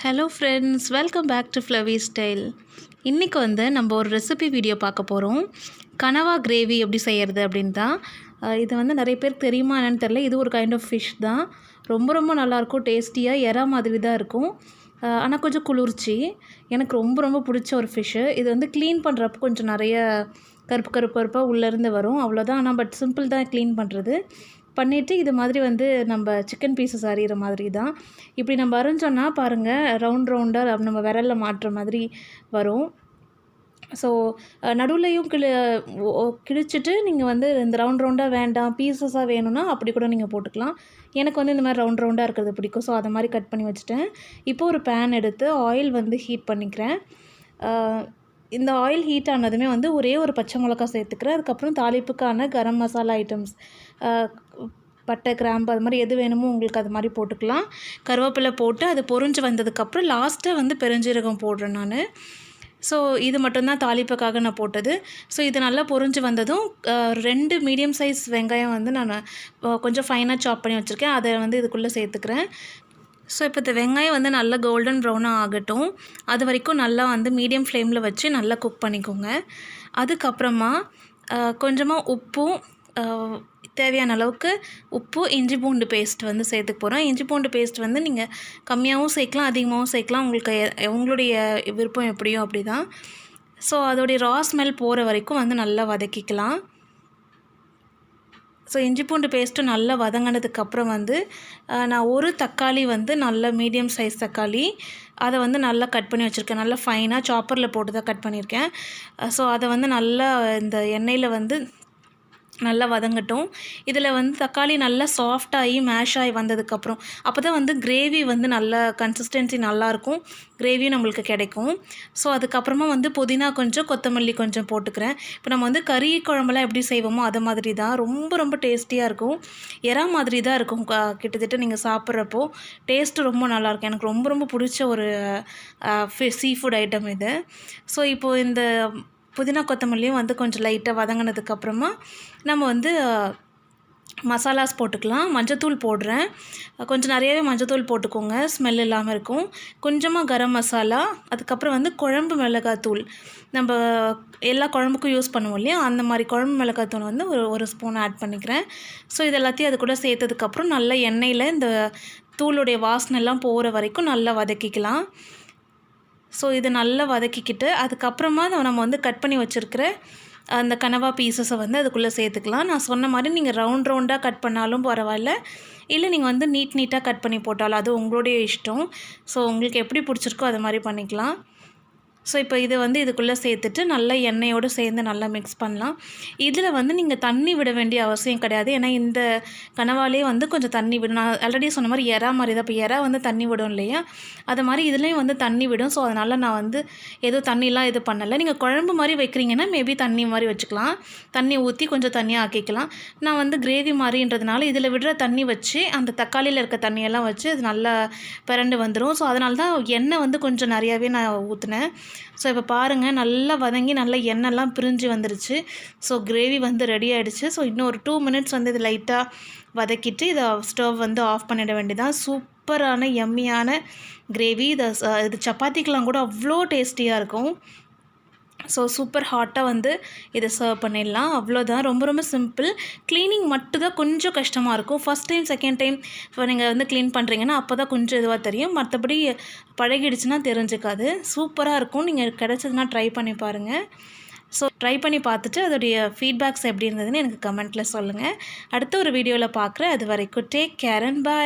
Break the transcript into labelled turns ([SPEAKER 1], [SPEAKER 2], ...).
[SPEAKER 1] Hello friends, welcome back to Fluffy style. இன்றைக்கி நம்ம ஒரு ரெசிபி வீடியோ பார்க்க போகிறோம். கனவா கிரேவி எப்படி செய்கிறது அப்படின்னு தான். இது நிறைய பேருக்கு தெரியுமா என்னென்னு தெரில. இது ஒரு கைண்ட் ஆஃப் ஃபிஷ் தான். ரொம்ப ரொம்ப நல்லாயிருக்கும், டேஸ்டியாக எறா மாதிரி தான் இருக்கும். ஆனால் கொஞ்சம் குளிர்ச்சி. எனக்கு ரொம்ப ரொம்ப பிடிச்ச ஒரு ஃபிஷ்ஷு. இது க்ளீன் பண்ணுறப்போ கொஞ்சம் நிறைய கருப்பு கருப்பாக உள்ளேருந்து வரும், அவ்வளோதான். ஆனால் பட் சிம்பிள் தான் க்ளீன் பண்ணுறது. பண்ணிவிட்டு இது மாதிரி நம்ம சிக்கன் பீஸஸ் அரிகிற மாதிரி தான். இப்படி நம்ம அரிஞ்சோன்னா பாருங்கள், ரவுண்டாக நம்ம விரலில் மாட்டுற மாதிரி வரும். ஸோ நடுவுலையும் கிழிச்சிட்டு நீங்கள் இந்த ரவுண்டாக வேண்டாம், பீசஸாக வேணும்னா அப்படி கூட நீங்கள் போட்டுக்கலாம். எனக்கு இந்த மாதிரி ரவுண்டாக இருக்கிறது பிடிக்கும். ஸோ அதை மாதிரி கட் பண்ணி வச்சுட்டேன். இப்போ ஒரு பேன் எடுத்து ஆயில் ஹீட் பண்ணிக்கிறேன். இந்த ஆயில் ஹீட் ஆனதுமே ஒரே ஒரு பச்சை மிளகா சேர்த்துக்கிறேன். அதுக்கப்புறம் தாளிப்புக்கான கரம் மசாலா ஐட்டம்ஸ், பட்டை, கிராம்பு, அது மாதிரி எது வேணுமோ உங்களுக்கு அது மாதிரி போட்டுக்கலாம். கருவேப்பிலை போட்டு அது பொரிஞ்சு வந்ததுக்கப்புறம் லாஸ்ட்டாக பெருஞ்சீரகம் போடுறேன் நான். ஸோ இது மட்டும்தான் தாளிப்புக்காக நான் போட்டது. ஸோ இது நல்லா பொரிஞ்சு வந்ததும் 2 மீடியம் சைஸ் வெங்காயம் நான் கொஞ்சம் ஃபைனாக சாப் பண்ணி வச்சுருக்கேன். அதை இதுக்குள்ளே சேர்த்துக்கிறேன். ஸோ இப்போ இந்த வெங்காயம் நல்லா கோல்டன் ப்ரௌனாக ஆகட்டும். அது வரைக்கும் நல்லா மீடியம் ஃப்ளேமில் வச்சு நல்லா குக் பண்ணிக்கோங்க. அதுக்கப்புறமா கொஞ்சமாக உப்பும், தேவையான அளவுக்கு உப்பு, இஞ்சி பூண்டு பேஸ்ட் சேர்த்துக்க போகிறோம். இஞ்சி பூண்டு பேஸ்ட் நீங்கள் கம்மியாகவும் சேர்க்கலாம், அதிகமாகவும் சேர்க்கலாம். உங்களுடைய விருப்பம் எப்படியோ அப்படி தான். ஸோ அதோடைய ரா ஸ்மெல் போகிற வரைக்கும் நல்லா வதக்கிக்கலாம். ஸோ இஞ்சி பூண்டு பேஸ்ட்டு நல்லா வதங்கினதுக்கப்புறம் நான் ஒரு தக்காளி நல்ல மீடியம் சைஸ் தக்காளி, அதை நல்லா கட் பண்ணி வச்சுருக்கேன். நல்லா ஃபைனாக சாப்பரில் போட்டு தான் கட் பண்ணியிருக்கேன். ஸோ அதை நல்லா இந்த எண்ணெயில் நல்லா வதங்கட்டும். இதில் தக்காளி நல்லா சாஃப்டாகி மேஷ் ஆகி வந்ததுக்கப்புறம் அப்போ தான் கிரேவி நல்ல கன்சிஸ்டன்சி நல்லாயிருக்கும், கிரேவியும் நம்மளுக்கு கிடைக்கும். ஸோ அதுக்கப்புறமா புதினா கொஞ்சம், கொத்தமல்லி கொஞ்சம் போட்டுக்கிறேன். இப்போ நம்ம கறி குழம்புலாம் எப்படி செய்வோமோ அது மாதிரி தான், ரொம்ப ரொம்ப டேஸ்டியாக இருக்கும். எறா மாதிரி தான் இருக்கும். கிட்டத்தட்ட நீங்கள் சாப்பிட்றப்போ டேஸ்ட்டு ரொம்ப நல்லாயிருக்கும். எனக்கு ரொம்ப ரொம்ப பிடிச்ச ஒரு சீ ஃபுட் ஐட்டம் இது. ஸோ இப்போது இந்த புதினா கொத்தமல்லியும் கொஞ்சம் லைட்டாக வதங்கினதுக்கப்புறமா நம்ம மசாலாஸ் போட்டுக்கலாம். மஞ்சத்தூள் போடுறேன். கொஞ்சம் நிறையவே மஞ்சத்தூள் போட்டுக்கோங்க, ஸ்மெல் இல்லாமல் இருக்கும். கொஞ்சமாக கரம் மசாலா, அதுக்கப்புறம் குழம்பு மிளகாத்தூள். நம்ம எல்லா குழம்புக்கும் யூஸ் பண்ணுவோம் இல்லையா, அந்த மாதிரி குழம்பு மிளகாத்தூள் ஒரு ஸ்பூன் ஆட் பண்ணிக்கிறேன். ஸோ இது எல்லாத்தையும் அது கூட சேர்த்ததுக்கப்புறம் நல்லா எண்ணெயில் இந்த தூளுடைய வாசனைலாம் போகிற வரைக்கும் நல்லா வதக்கிக்கலாம். ஸோ இது நல்லா வதக்கிக்கிட்டு அதுக்கப்புறமா நம்ம கட் பண்ணி வச்சுருக்கிற அந்த கனவா பீசஸை அதுக்குள்ளே சேர்த்துக்கலாம். நான் சொன்ன மாதிரி நீங்கள் ரவுண்டாக கட் பண்ணாலும் பரவாயில்ல, இல்லை நீங்கள் நீட்டாக கட் பண்ணி போட்டாலும் அது உங்களுடைய இஷ்டம். ஸோ உங்களுக்கு எப்படி பிடிச்சிருக்கோ அது மாதிரி பண்ணிக்கலாம். ஸோ இப்போ இது இதுக்குள்ளே சேர்த்துட்டு நல்லா எண்ணெயோடு சேர்ந்து நல்லா மிக்ஸ் பண்ணலாம். இதில் நீங்கள் தண்ணி விட வேண்டிய அவசியம் கிடையாது. ஏன்னா இந்த கனவாலே கொஞ்சம் தண்ணி விடும். நான் ஆல்ரெடி சொன்ன மாதிரி எறா மாதிரி தான். இப்போ எறா தண்ணி விடும் இல்லையா, அது மாதிரி இதுலேயும் தண்ணி விடும். ஸோ அதனால் நான் எதுவும் தண்ணிலாம் இது பண்ணலை. நீங்கள் குழம்பு மாதிரி வைக்கிறீங்கன்னா மேபி தண்ணி மாதிரி வச்சுக்கலாம், தண்ணி ஊற்றி கொஞ்சம் தண்ணியாக ஆக்கிக்கலாம். நான் கிரேவி மாதிரின்றதுனால இதில் விடுற தண்ணி வச்சு அந்த தக்காளியில் இருக்க தண்ணியெல்லாம் வச்சு அது நல்லா பிறண்டு வந்துடும். ஸோ அதனால தான் எண்ணெய் கொஞ்சம் நிறையாவே நான் ஊற்றினேன். ஸோ இப்போ பாருங்கள், நல்லா வதங்கி நல்லா எண்ணெய்லாம் பிரிஞ்சு வந்துருச்சு. ஸோ கிரேவி ரெடி ஆகிடுச்சு. ஸோ இன்னும் ஒரு 2 மினிட்ஸ் இது லைட்டாக வதக்கிட்டு இதை ஸ்டவ் ஆஃப் பண்ணிட வேண்டியதான். சூப்பரான யம்மியான கிரேவி. இது சப்பாத்திக்கெலாம் கூட அவ்வளோ டேஸ்டியாக இருக்கும். ஸோ சூப்பர் ஹாட்டாக இதை சர்வ் பண்ணிடலாம். அவ்வளோதான், ரொம்ப ரொம்ப சிம்பிள். க்ளீனிங் மட்டும் தான் கொஞ்சம் கஷ்டமாக இருக்கும். ஃபஸ்ட் டைம், செகண்ட் டைம் இப்போ நீங்கள் க்ளீன் பண்ணுறீங்கன்னா அப்போ தான் கொஞ்சம் இதுவாக தெரியும். மற்றபடி பழகிடுச்சுன்னா தெரிஞ்சுக்காது. சூப்பராக இருக்கும். நீங்கள் கிடச்சதுன்னா ட்ரை பண்ணி பாருங்கள். ஸோ ட்ரை பண்ணி பார்த்துட்டு அதோடைய ஃபீட்பேக்ஸ் எப்படி இருந்ததுன்னு எனக்கு கமெண்ட்டில் சொல்லுங்கள். அடுத்த ஒரு வீடியோவில் பார்க்குறேன். அது வரைக்கும் டேக் கேர் அண்ட் பாய்.